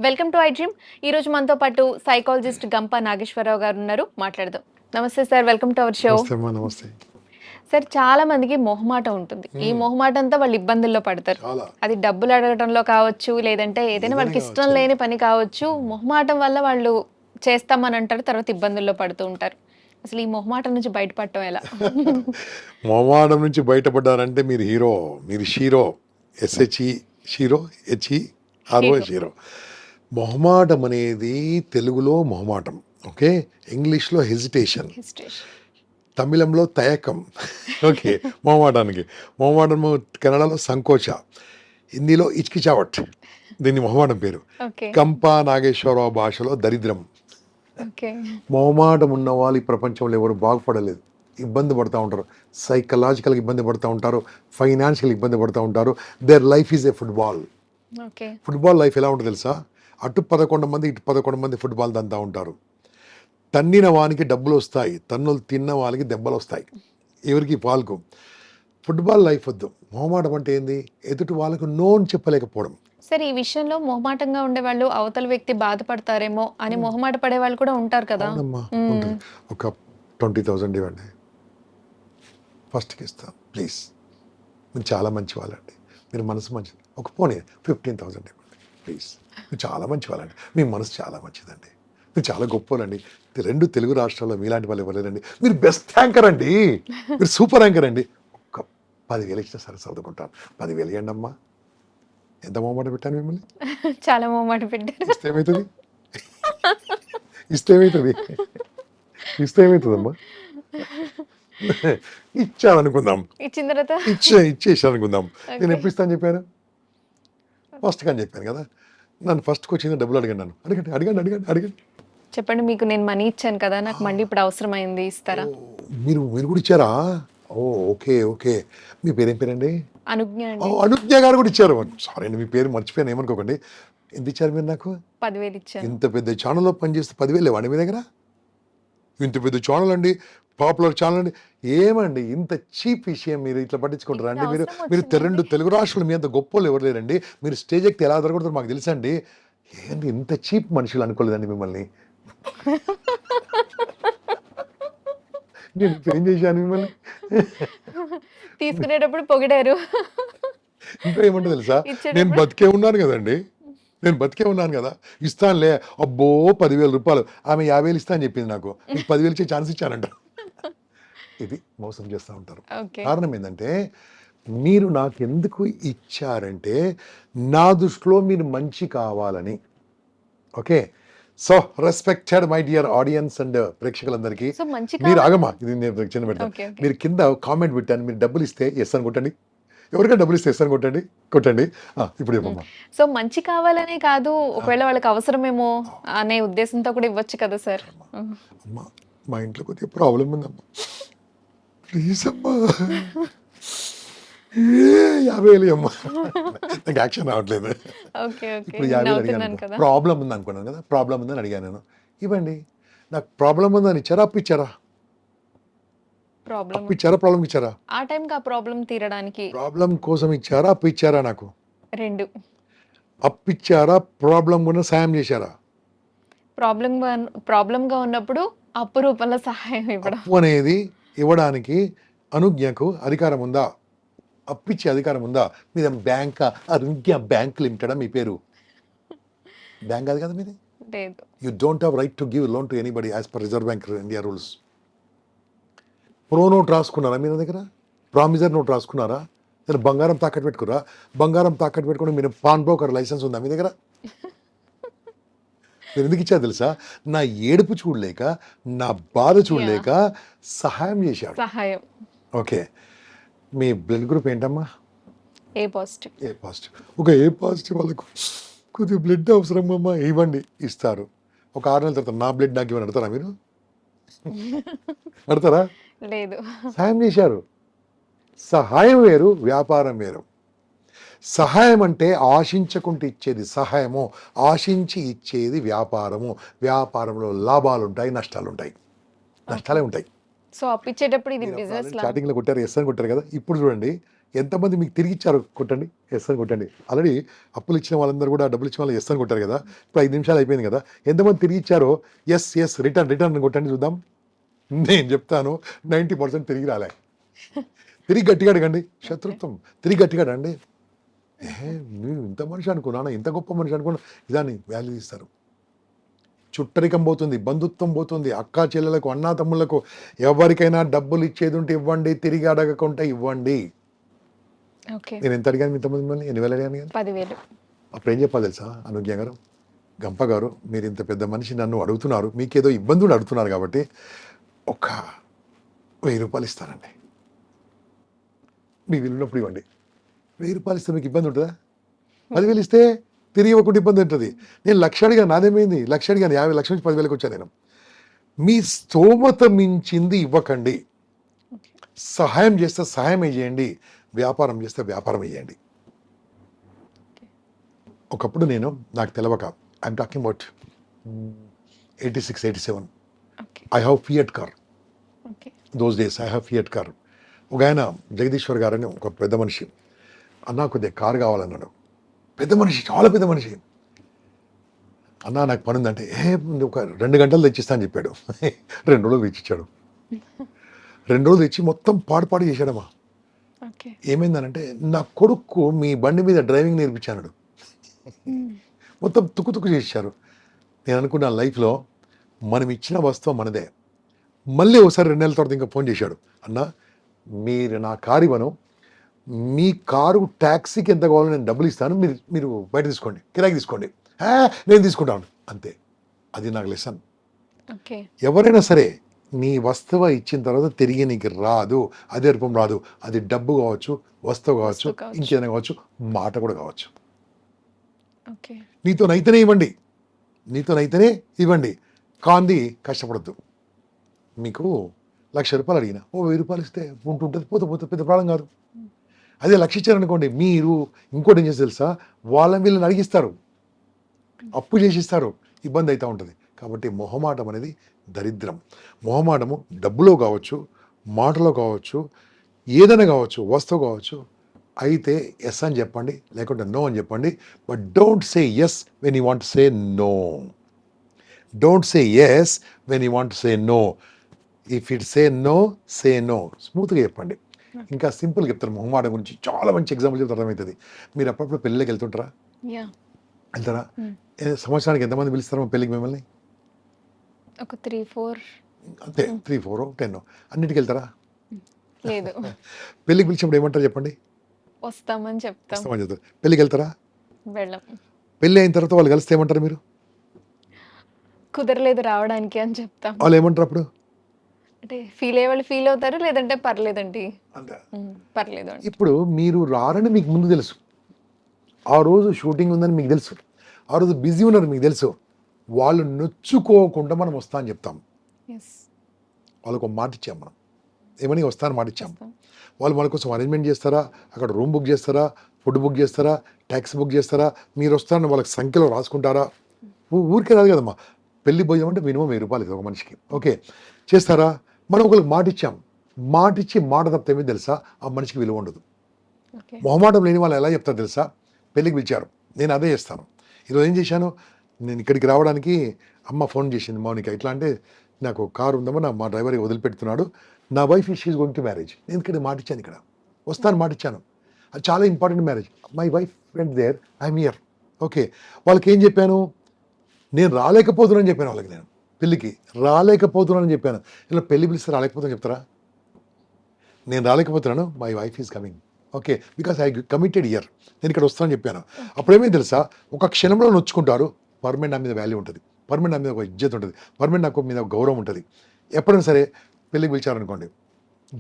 Welcome to I dream. ఈ రోజు మనతో పాటు సైకాలజిస్ట్ గంప నాగేశ్వరరావు గారు ఉన్నారు. మాట్లాడదాం. నమస్తే sir, welcome to our show. నమస్తే అమ్మా, నమస్తే. సార్, చాలా మందికి మొహమాటం ఉంటుంది. ఈ మొహమాటంతో వాళ్ళు ఇబ్బందుల్లో పడతారు. చాలా అది డబ్బులు అడగటంలో కావచ్చు, లేదంటే ఏదైనా వాళ్ళకి ఇష్టం కావచ్చు. లేని పని కావచ్చు. మొహమాటం వల్ల వాళ్ళు చేస్తామని అంటారు, తర్వాత ఇబ్బందుల్లో పడుతూ ఉంటారు. అసలు ఈ మొహమాటం నుంచి బయటపడటం ఎలా? మొహమాటం నుంచి బయటపడ్డారంటే మీరు హీరో, మీరు shero. S H E shero, H E R O shero. మొహమాటం అనేది తెలుగులో మొహమాటం, ఓకే. ఇంగ్లీష్లో హెజిటేషన్, తమిళంలో తయకం, ఓకే. మొహమాటానికి మొహమాటము కన్నడలో సంకోచ, హిందీలో ఇచ్కిచావట్, దీన్ని మొహమాటం పేరు. ఓకే, కంపా నాగేశ్వరరావు భాషలో దరిద్రం. ఓకే. మొహమాటం ఉన్న వాళ్ళు ఈ ప్రపంచంలో ఎవరు బాగుపడలేదు. ఇబ్బంది పడుతూ ఉంటారు, సైకలాజికల్గా ఇబ్బంది పడుతూ ఉంటారు, ఫైనాన్షియల్ ఇబ్బంది పడుతూ ఉంటారు. Their life is a football. Okay. Football life ఎలా ఉంటుంది తెలుసా? అటు 11 మంది, ఇటు 11 మంది ఫుట్బాల్ దంతా ఉంటారు. తన్నిన వానికి డబ్బులు వస్తాయి, తన్నులు తిన్న వాళ్ళకి దెబ్బలు వస్తాయి. ఎవరికి? పాల్కు. ఫుట్బాల్ లైఫ్ వద్దు. మొహమాటం అంటే ఏంది? ఎదుటి వాళ్ళకు నో అని చెప్పలేకపోవడం. సరే, ఈ విషయంలో మొహమాటంగా ఉండే వాళ్ళు అవతల వ్యక్తి బాధపడతారేమో అని మొహమాట పడే వాళ్ళు కూడా ఉంటారు కదా. అవునమ్మా, ఉంటుంది. ఒక 20,000 ఇవ్వండి, ఫస్ట్కి ఇస్తాను ప్లీజ్, మీరు చాలా మంచి వాళ్ళండి, మీరు మనసు మంచిది. ఒక పోనీ 15,000 ఇవ్వండి ప్లీజ్, మీరు చాలా మంచి వాళ్ళండి, మీ మనసు చాలా మంచిదండి, మీరు చాలా గొప్పలండి. 2 తెలుగు రాష్ట్రాల్లో మీలాంటి వాళ్ళు ఇవ్వలేదండి, మీరు బెస్ట్ యాంకర్ అండి, మీరు సూపర్ యాంకర్ అండి. ఒక్క 10,000 ఇచ్చినా సరే చదువుకుంటాను. 10,000 ఇవ్వండి అమ్మా. ఎంత మొహమాట పెట్టాను మిమ్మల్ని? చాలా మొహమాట పెట్టారు. ఇస్తే ఏమవుతుంది? ఇస్తే ఏమవుతుంది? ఇస్తే ఏమవుతుందమ్మా? ఇచ్చాననుకుందాం, ఇచ్చిన తర్వాత ఇచ్చేసి అనుకుందాం. నేను ఎప్పుడు ఇస్తాను చెప్పాను? ఫస్ట్ కానీ చెప్పాను కదా. నన్ను ఫస్ట్కి వచ్చింది డబ్బులు అడగండి, నన్ను అడగండి అడగండి అడగండి అడగండి. చెప్పండి, మీకు నేను మనీ ఇచ్చాను కదా, నాకు మళ్ళీ ఇప్పుడు అవసరమైంది, ఇస్తారా? మీరు మీరు కూడా ఇచ్చారా? ఓ ఓకే ఓకే. మీ పేరేం పేరండి? అనుజ్ఞ అండి. అనుజ్ఞ గారు కూడా ఇచ్చారు. సారీ అండి, మీ పేరు మర్చిపోయాను, ఏమనుకోకండి. ఎంత ఇచ్చారు మీరు నాకు? 10,000 ఇచ్చాను. ఇంత పెద్ద ఛానల్లో పనిచేస్తే 10,000 లేవండి మీ దగ్గర? ఇంత పెద్ద ఛానల్ అండి, పాపులర్ ఛానల్ అండి. ఏమండి ఇంత చీప్ విషయం మీరు ఇట్లా పట్టించుకుంటారా అండి? మీరు మీరు 2 తెలుగు రాష్ట్రాలు మీ అంత గొప్పలు ఎవరు లేరండి. మీరు స్టేజ్ ఎక్కితే ఎలా దొరకడతారో మాకు తెలుసండి. ఏంటి ఇంత చీప్ మనుషులు అనుకోలేదండి మిమ్మల్ని. నేను ఇప్పుడు ఏం చేశాను మిమ్మల్ని? తీసుకునేటప్పుడు పొగిడారు, ఇంకా ఏమంటే తెలుసా, నేను ఇచ్చేటప్పుడు బతికే ఉన్నాను కదండి, నేను బతికే ఉన్నాను కదా, ఇస్తానులే. అబ్బో 10,000 రూపాయలు, ఆమె 50,000 ఇస్తా అని చెప్పింది నాకు, నీకు 10,000 ఇచ్చే ఛాన్స్ ఇచ్చానంట. ఇది మోసం చేస్తూ ఉంటారు. ఓకే. కారణం ఏంటంటే, మీరు నాకు ఎందుకు ఇచ్చారంటే నా దృష్టిలో మీరు మంచి కావాలని. Okay. So respected my dear audience and ప్రేక్షకులందరికీ, సో మంచి మీరు ఆగమా, ఇది నేను చిన్న పెడతాను. Okay, okay. మీరు కింద కామెంట్ పెట్టాను, మీరు డబ్బులు ఇస్తే ఎస్ అని కొట్టండి, ఎవరికైనా డబ్బులు ఇస్తే ఎస్ అని కొట్టండి, కొట్టండి. ఇప్పుడు చెప్పమ్మా. సో మంచి కావాలనే కాదు, ఒకవేళ వాళ్ళకి అవసరమేమో అనే ఉద్దేశంతో కూడా ఇవ్వచ్చు కదా సార్. అమ్మా, మా ఇంట్లో కొద్దిగా ప్రాబ్లం ఉందమ్మా, ప్లీజ్ అమ్మా, 50,000 అమ్మా. నాకు యాక్షన్ రావట్లేదు. Okay, okay. ఇప్పుడు 50,000 నవ్వుతున్నాను అడిగాను, కదా. ప్రాబ్లం ఉంది అనుకున్నాను కదా, ప్రాబ్లం ఉందని అడిగాను నేను. ఇవ్వండి. నాకు ప్రాబ్లం ఉందని ఇచ్చారా, అప్పు ఇచ్చారా? ప్రాబ్లం అప్పు ఇచ్చారా, ప్రాబ్లం ఇచ్చారా? ఆ టైంకి ఆ ప్రాబ్లం తీరడానికి ప్రాబ్లం కోసం ఇచ్చారా, అప్పు ఇచ్చారా? నాకు 2 అప్పు ఇచ్చారా, ప్రాబ్లం కూడా సాయం చేశారా? ప్రాబ్లంగా ఉన్నప్పుడు అప్పు రూపంలో సహాయం ఇవ్వడం. అప్పు అనేది ఇవ్వడానికి అనుజ్ఞకు అధికారం ఉందా? అప్పిచ్చే అధికారం ఉందా? మీద బ్యాంక్, అనుజ్ఞ బ్యాంక్ లిమిటెడ్ మీ పేరు? బ్యాంక్ కాదు కదా మీది. లేదు. You don't have right to give loan to anybody as per reserve bank India rules. Pro note రాసుకున్నారా మీ దగ్గర? ప్రామిజర్ నోట్ రాసుకున్నారా? నేను బంగారం తాకట్టు పెట్టుకురా? బంగారం తాకట్టు పెట్టుకుని మీరు పాన్ బ్రోకర్ లైసెన్స్ ఉందా మీ దగ్గర? నేను ఎందుకు ఇచ్చా తెలుసా? నా ఏడుపు చూడలేక, నా బాధ చూడలేక సహాయం చేశాడు. సహాయం. ఓకే. మీ బ్లడ్ గ్రూప్ ఏంటమ్మా? ఏ పాజిటివ్. ఏ పాజిటివ్. ఒక ఏ పాజిటివ్ వాళ్ళకు కొద్దిగా బ్లడ్ అవసరం అమ్మా, ఇవ్వండి, ఇస్తారు. ఒక 6 నెలల తర్వాత నా బ్లడ్ నాకు ఇవ్వని అడతారా మీరు? అడతారా? లేదు. సహాయం చేశారు. సహాయం వేరు, వ్యాపారం వేరు. సహాయం అంటే ఆశించకుండా ఇచ్చేది సహాయము, ఆశించి ఇచ్చేది వ్యాపారము. వ్యాపారంలో లాభాలు ఉంటాయి, నష్టాలు ఉంటాయి. నష్టాలే ఉంటాయి. సో అప్పిచ్చేటప్పుడు ఇది బిజినెస్ లా. స్టార్టింగ్లో కొట్టారు, ఎస్ అని కొట్టారు కదా. ఇప్పుడు చూడండి, ఎంతమంది మీకు తిరిగి ఇచ్చారు కొట్టండి, ఎస్ అని కొట్టండి. ఆల్రెడీ అప్పులు ఇచ్చిన వాళ్ళందరూ కూడా డబ్బులు ఇచ్చిన వాళ్ళు ఎస్ అని కొట్టారు కదా. ఇప్పుడు 5 నిమిషాలు అయిపోయింది కదా, ఎంతమంది తిరిగి ఇచ్చారో ఎస్ ఎస్ రిటర్న్ రిటర్న్ అని కొట్టండి చూద్దాం. నేను చెప్తాను 90% తిరిగి రాలే. తిరిగి గట్టిగా అడగండి, శత్రుత్వం తిరిగి గట్టిగా అడగండి. నువ్వు ఇంత మనిషి అనుకున్నాను, ఇంత గొప్ప మనిషి అనుకున్నా, ఇదాన్ని వాల్యూ ఇస్తారు. చుట్టరికం పోతుంది, బంధుత్వం పోతుంది, అక్కా చెల్లెలకు అన్నా తమ్ముళ్లకు ఎవరికైనా డబ్బులు ఇచ్చేది ఉంటే ఇవ్వండి, తిరిగి అడగకుండా ఇవ్వండి. ఓకే. నేను ఎంత అడిగాను ఇంతమంది మిమ్మల్ని, ఎన్ని వేలు అడిగాను కానీ 10,000. అప్పుడు ఏం చెప్పాలి తెలుసా అనుజ్ఞ గారు, గంప గారు, మీరు ఇంత పెద్ద మనిషి నన్ను అడుగుతున్నారు, మీకేదో ఇబ్బందులు అడుగుతున్నారు కాబట్టి ఒక 1000 రూపాయలు ఇస్తానండి, మీ వీలున్నప్పుడు ఇవ్వండి. 1000 రూపాయలు ఇస్తే మీకు ఇబ్బంది ఉంటుందా? 10,000 ఇస్తే తిరిగి ఇవ్వకుండా ఇబ్బంది ఉంటుంది. నేను 1,00,000 అడిగాను, నాదేమైంది? 1,00,000 అడిగాను, 50 లక్షల నుంచి 10,000కి వచ్చాను నేను. మీ స్తోమత మించింది ఇవ్వకండి. ఓకే. సహాయం చేస్తే సహాయం చేయండి, వ్యాపారం చేస్తే వ్యాపారం చేయండి. ఒకప్పుడు నాకు తెలవక, I'm talking about 86, 87, okay. I have fiat car. Okay. Those days I have fiat car. ఒక ఆయన జగదీశ్వర్ గారు అని ఒక పెద్ద మనిషి, అన్నా కొద్దిగా కారు కావాలన్నాడు. పెద్ద మనిషి, చాలా పెద్ద మనిషి. అన్నా నాకు పని ఉందంటే, ఒక 2 గంటలు తెచ్చిస్తా అని చెప్పాడు. 2 రోజులు తెచ్చిచ్చాడు. 2 రోజులు తెచ్చి మొత్తం పాడు చేశాడమ్మా. ఓకే. ఏమైందనంటే, నా కొడుకు మీ బండి మీద డ్రైవింగ్ నేర్పించాడు, మొత్తం తుక్కు చేశారు. నేను అనుకున్న లైఫ్లో మనం ఇచ్చిన వస్తువు మనదే. మళ్ళీ ఒకసారి 2 నెలల తర్వాత ఇంకా ఫోన్ చేశాడు, అన్న మీరు నా కారు ఇవ్వను, మీ కారు ట్యాక్సీకి ఎంత కావాలో నేను డబ్బులు ఇస్తాను, మీరు బయట తీసుకోండి, కిరాయికి తీసుకోండి. నేను తీసుకుంటాను అంతే. అది నాకు లెసన్. ఓకే. ఎవరైనా సరే నీ వస్తువు ఇచ్చిన తర్వాత తిరిగి నీకు రాదు, అదే రూపం రాదు. అది డబ్బు కావచ్చు, వస్తువు కావచ్చు, ఇంకేదైనా కావచ్చు, మాట కూడా కావచ్చు. ఓకే. నీతోనైతేనే ఇవ్వండి, నీతోనైతేనే ఇవ్వండి, కాంది కష్టపడద్దు. మీకు 1,00,000 రూపాయలు అడిగినా 1000 రూపాయలు ఇస్తే ఉంటుంటుంది, పోతే పెద్ద ప్రాబ్లం కాదు. అదే 1,00,000 ఇచ్చారనుకోండి, మీరు ఇంకోటి ఏం చేసి తెలుసా, వీళ్ళని అడిగిస్తారు, అప్పు చేసిస్తారు, ఇబ్బంది అవుతూ ఉంటుంది. కాబట్టి మొహమాటం అనేది దరిద్రం. మొహమాటము డబ్బులో కావచ్చు, మాటలో కావచ్చు, ఏదైనా కావచ్చు, వస్తువు కావచ్చు. అయితే ఎస్ అని చెప్పండి, లేకుంటే నో అని చెప్పండి. But don't say yes when you want say no. Don't say yes when you want say no. If it say no, say no. స్మూత్గా చెప్పండి. ఇంకా సింపుల్గా చెప్తారు మొహమాటం గురించి, చాలా మంచి ఎగ్జాంపుల్ చెప్తే అర్థమవుతుంది. మీరు అప్పుడప్పుడు పెళ్ళికి వెళ్తుంటారా? వెళ్తారా? సంవత్సరానికి ఎంతమంది పిలుస్తారో పెళ్ళికి మిమ్మల్ని? ఒక 3, 4. అంతే, 3, 4, 10 అన్నిటికి వెళ్తారా? లేదు. పెళ్ళికి పిలిచినప్పుడు ఏమంటారు చెప్పండి? వస్తామని చెప్తాం. వస్తామని చెప్తారు. పెళ్ళికి వెళ్తారా? వెళ్ళం. పెళ్ళి అయిన తర్వాత వాళ్ళు కలిస్తే ఏమంటారు మీరు? కుదరలేదు రావడానికి అని చెప్తాం. వాళ్ళు ఏమంటారు అప్పుడు? అంటే ఫీల్ అయ్యే వాళ్ళు ఫీల్ అవుతారు, లేదంటే పర్లేదండి, అంతే. పర్లేదు అని. ఇప్పుడు మీరు రారని మీకు ముందు తెలుసు, ఆ రోజు షూటింగ్ ఉందని మీకు తెలుసు, ఆ రోజు బిజీ ఉన్నారు మీకు తెలుసు. వాళ్ళు నొచ్చుకోకుండా మనం వస్తా అని చెప్తాం. వాళ్ళకు ఒక మాట ఇచ్చాం మనం, ఏమని వస్తాను మాట ఇచ్చాం. వాళ్ళు మన కోసం అరేంజ్మెంట్ చేస్తారా, అక్కడ రూమ్ బుక్ చేస్తారా, ఫుడ్ బుక్ చేస్తారా, ట్యాక్సీ బుక్ చేస్తారా, మీరు వస్తారని వాళ్ళకి సంఖ్యలో రాసుకుంటారా? ఊరికే రాదు కదమ్మా. పెళ్లి భోజనం అంటే మినిమం 1000 రూపాయలు ఒక మనిషికి. ఓకే, చేస్తారా? మనం ఒకరికి మాట ఇచ్చాం, మాట ఇచ్చి మాట తప్పితే ఏమీ తెలుసా, ఆ మనిషికి విలువ ఉండదు. మొహమాటం లేని వాళ్ళు ఎలా చెప్తారు తెలుసా? పెళ్ళికి పిలిచారు, నేను అదే చేస్తాను. ఈరోజు ఏం చేశాను, నేను ఇక్కడికి రావడానికి అమ్మ ఫోన్ చేసింది, మౌనిక ఇట్లా అంటే, నాకు కారు ఉందమ్మా, మా డ్రైవర్ వదిలిపెడుతున్నాడు, నా wife she is going to marriage. నేను ఇక్కడ మాట ఇచ్చాను, ఇక్కడ వస్తాను మాట ఇచ్చాను. అది చాలా important marriage. My wife went there, I'm here. Okay, వాళ్ళకి ఏం చెప్పాను, నేను రాలేకపోతున్నాను చెప్పాను వాళ్ళకి, నేను పెళ్ళికి రాలేకపోతున్నానని చెప్పాను. ఇలా పెళ్ళి పిలిస్తే రాలేకపోతున్నాను చెప్తారా? నేను రాలేకపోతున్నాను, my wife is coming. Okay, because I committed here, నేను ఇక్కడ వస్తానని చెప్పాను. అప్పుడేమీ తెలుసా, ఒక క్షణంలో నొచ్చుకుంటారు. పర్మనెంట్ నా మీద వాల్యూ ఉంటుంది, పర్మనెంట్ నా మీద ఒక ఇజ్జత్ ఉంటుంది, పర్మనెంట్ నాకు మీద ఒక గౌరవం ఉంటుంది. ఎప్పుడైనా సరే పెళ్ళికి పిలిచారనుకోండి,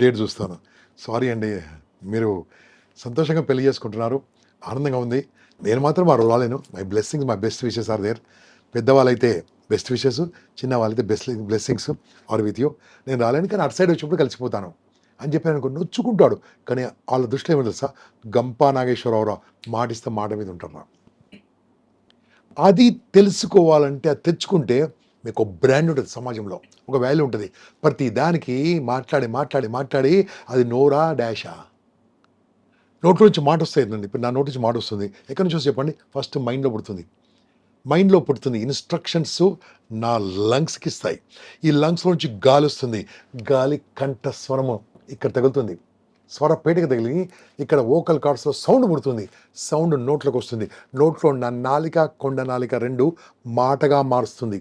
డేట్ చూస్తాను, సారీ అండి, మీరు సంతోషంగా పెళ్లి చేసుకుంటున్నారు, ఆనందంగా ఉంది, నేను మాత్రం ఆ రోజు రాలేను. My blessings, my best wishes are there. పెద్దవాళ్ళైతే బెస్ట్ విషెస్, చిన్న వాళ్ళైతే బ్లెస్సింగ్స్ ఆర్ విత్ యూ. నేను రాలేను, కానీ అటు సైడ్ వచ్చినప్పుడు కలిసిపోతాను అని చెప్పాను అనుకో, నొచ్చుకుంటాడు. కానీ వాళ్ళ దృష్టిలో ఏమో తెలుసా, గంపా నాగేశ్వరరావు మాటిస్తే మాట మీద ఉంటారు. అది తెలుసుకోవాలంటే, అది తెచ్చుకుంటే మీకు ఒక బ్రాండ్ ఉంటుంది, సమాజంలో ఒక వాల్యూ ఉంటుంది. ప్రతి దానికి మాట్లాడి మాట్లాడి మాట్లాడి అది నోరా డాషా, నోట్లో నుంచి మాట వస్తాయండి. ఇప్పుడు నా నోటి నుంచి మాట వస్తుంది, ఎక్కడి నుంచి వస్తుంది చెప్పండి? ఫస్ట్ మైండ్లో పుడుతుంది. ఇన్స్ట్రక్షన్స్ నా లంగ్స్కి ఇస్తాయి. ఈ లంగ్స్లో నుంచి గాలి వస్తుంది. గాలి కంఠస్వరము ఇక్కడ తగులుతుంది, స్వరపేటకి తగిలి ఇక్కడ వోకల్ కార్డ్స్లో సౌండ్ పుడుతుంది. సౌండ్ నోట్లోకి వస్తుంది. నోట్లో నా నాలిక, కొండ నాలిక రెండు మాటగా మారుస్తుంది.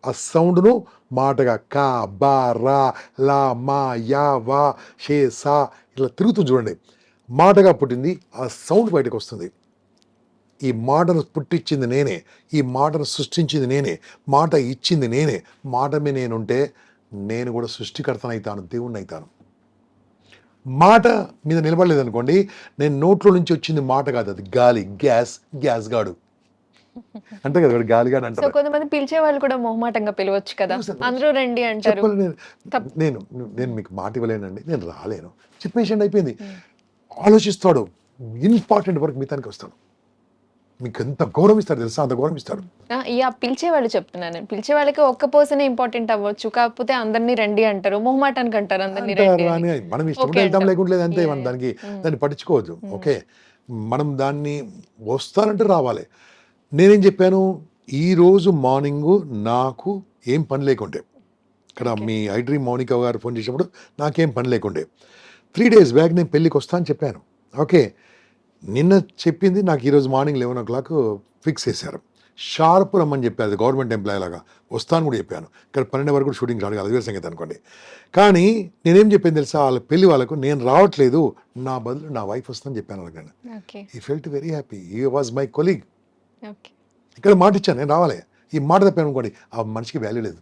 ఆ సౌండ్ను మాటగా కా, బా, రా, లా, మా, యా, వా, షే, సా ఇట్లా తిరుగుతుంది చూడండి. మాటగా పుట్టింది, ఆ సౌండ్ బయటకు వస్తుంది. ఈ మాటను పుట్టించింది నేనే, ఈ మాటను సృష్టించింది నేనే, మాట ఇచ్చింది నేనే. మాట మీద నేనుంటే నేను కూడా సృష్టికర్తనవుతాను, దేవుణ్ణి అవుతాను. మాట మీద నిలబడలేదు అనుకోండి, నేను నోట్లో నుంచి వచ్చింది మాట కాదు, అది గాలి, గ్యాస్ గాడు అంటే కదా వాడు గాలిగాడు సో అంటారు. కొంతమంది పిలిచే వాళ్ళు కూడా మొహమాటంగా పిలవచ్చు కదా, అందరూ రండి అంటారు. చెప్పాలి నేను మీకు మాట ఇవ్వలేనండి, నేను రాలేను చెప్పేసి అయిపోయింది. ఆలోచిస్తాడు, ఇంపార్టెంట్ వర్క్ మిగతానికి వస్తాడు. మీకు ఎంత గౌరవిస్తాడు తెలుసా, అంత గౌరవిస్తాడు. పిలిచే వాళ్ళు చెప్తున్నాను నేను, పిలిచే వాళ్ళకి ఒక్క పర్సనే ఇంపార్టెంట్ అవ్వచ్చు, కాకపోతే అందరినీ రండి అంటారు, మొహమాటానికి అంటారు అందరినీ రండి అని. అని మనం ఇష్టం వెళ్తాం, లేకుంటే అంతే. మనం దాన్ని పట్టించుకోవద్దు. ఓకే, మనం దాన్ని వస్తానంటే రావాలి. నేనేం చెప్పాను, ఈరోజు మార్నింగ్ నాకు ఏం పని లేకుండే, ఇక్కడ మీ ఐడ్రీమ్ మౌనిక గారు ఫోన్ చేసినప్పుడు నాకేం పని లేకుండే, 3 days బ్యాక్ నేను పెళ్ళికి వస్తా అని చెప్పాను. ఓకే, నిన్న చెప్పింది నాకు ఈరోజు మార్నింగ్ 11 o'clock ఫిక్స్ చేశారు. షార్ప్ రమ్మని చెప్పారు, గవర్నమెంట్ ఎంప్లాయీ లాగా వస్తాను కూడా చెప్పాను. ఇక్కడ 12 వరకు షూటింగ్ రాడు, అది వేరే సంగతి అనుకోండి. కానీ నేనేం చెప్పాను తెలుసా, వాళ్ళ పెళ్లి వాళ్ళకు నేను రావట్లేదు, నా బదులు నా వైఫ్ వస్తుందని చెప్పాను వాళ్ళకి. ఈ felt very happy, he was my colleague. ఇక్కడ మాట ఇచ్చాను, నేను రావాలి. ఈ మాట తప్పాను అనుకోండి, ఆ మనిషికి వాల్యూ లేదు.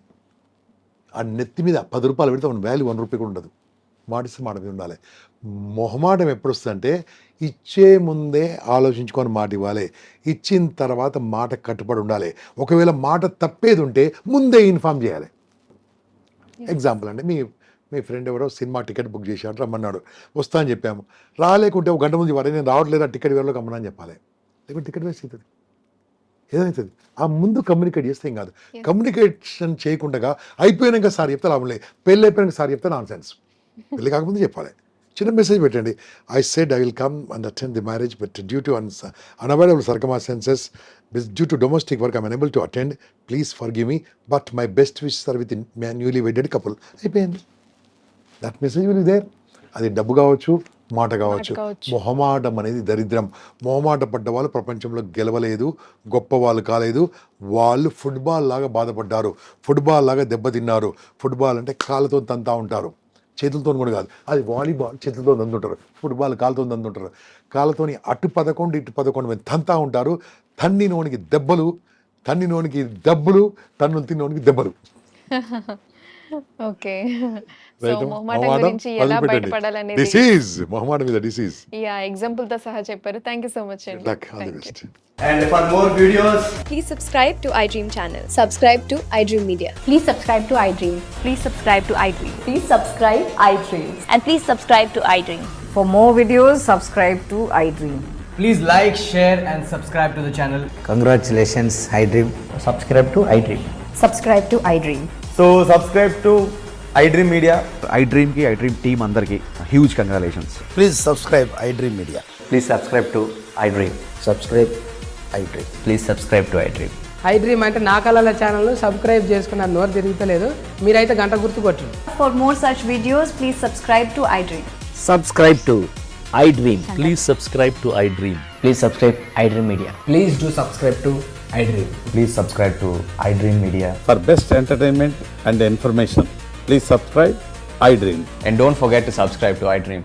ఆ నెత్తి మీద 10 రూపాయలు పెడితే మన వాల్యూ 1 రూపాయి కూడా ఉండదు. మాటిస్తే మాట మీద ఉండాలి. మొహమాటం ఎప్పుడు వస్తుందంటే, ఇచ్చే ముందే ఆలోచించుకొని మాట ఇవ్వాలి, ఇచ్చిన తర్వాత మాట కట్టుబడి ఉండాలి. ఒకవేళ మాట తప్పేది ఉంటే ముందే ఇన్ఫామ్ చేయాలి. ఎగ్జాంపుల్ అంటే మీ ఫ్రెండ్ ఎవరో సినిమా టికెట్ బుక్ చేశాడు, రమ్మన్నాడు, వస్తా అని చెప్పాము. రాలేకుంటే 1 గంట ముందు వరే నేను రావట్లేదు, ఆ టికెట్ వేరేలో కమ్మని చెప్పాలి. లేకుంటే టికెట్ వేస్ట్ అవుతుంది, ఏదవుతుంది. ఆ ముందు కమ్యూనికేట్ చేస్తే ఏం కాదు. కమ్యూనికేషన్ చేయకుండా అయిపోయాక సార్ చెప్తే లాభం లేదు, పెళ్ళి అయిపోయాక సార్ చెప్తే నాన్ సెన్స్. పెళ్ళి కాకముందు చెప్పాలి, చిన్న మెసేజ్ పెట్టండి. I said I will come and attend the marriage, but due to unavoidable circumstances, due to domestic work, I'm unable to attend. Please forgive me, but my best wishes are with a newly wedded couple. అయిపోయింది. That message will there. అది డబ్బు కావచ్చు, మాట కావచ్చు. మొహమాటం అనేది దరిద్రం. మొహమాట పడ్డ వాళ్ళు ప్రపంచంలో గెలవలేదు, గొప్ప వాళ్ళు కాలేదు. వాళ్ళు ఫుట్బాల్ లాగా బాధపడ్డారు, ఫుట్బాల్ లాగా దెబ్బతిన్నారు. ఫుట్బాల్ అంటే కాళ్ళతో తంతా ఉంటారు, చేతులతో కూడా కాదు. అది వాలీబాల్ చేతులతో దంతుంటారు, ఫుట్బాల్ కాళ్ళతో దంతుంటారు. కాళ్ళతోని అటు 11 ఇటు 11 మంది తంతా ఉంటారు. తన్నినోనికి దెబ్బలు, తన్నినోనికి దెబ్బలు, తన్ను తిన్నోనికి దెబ్బలు. ఓకే, సో మొహమాటం గురించి ఎలా బయటపడాలనేది, డిసీజ్, మొహమాటం మీద డిసీజ్. ఎగ్జాంపుల్ తో సహా చెప్పారు. థ్యాంక్ యూ సో మచ్ అండి. All the best. And for more videos, Please subscribe to iDream channel. Subscribe to iDream Media. Please subscribe to iDream. Please subscribe to iDream. Please subscribe iDream. And please subscribe to iDream. For more videos, subscribe to iDream. please like, share and subscribe to the channel. Congratulations, iDream. Subscribe to iDream. Subscribe to iDream. So subscribe to iDream Media. iDream ki iDream team andarki huge congratulations. Please subscribe iDream Media. Please subscribe to iDream. Subscribe iDream. Please subscribe to iDream. iDream అంటే నా కళల ఛానల్ను subscribe చేసుకున్న నోరు తిరుగుతలేదు, మీరైతే గంట గుర్తు కొట్టండి. For more such videos, please subscribe to iDream. Subscribe to iDream. Please subscribe to iDream. Please subscribe iDream Media. Please do subscribe to iDream. Please subscribe to iDream Media. For best entertainment and information, please subscribe iDream. And don't forget to subscribe to iDream.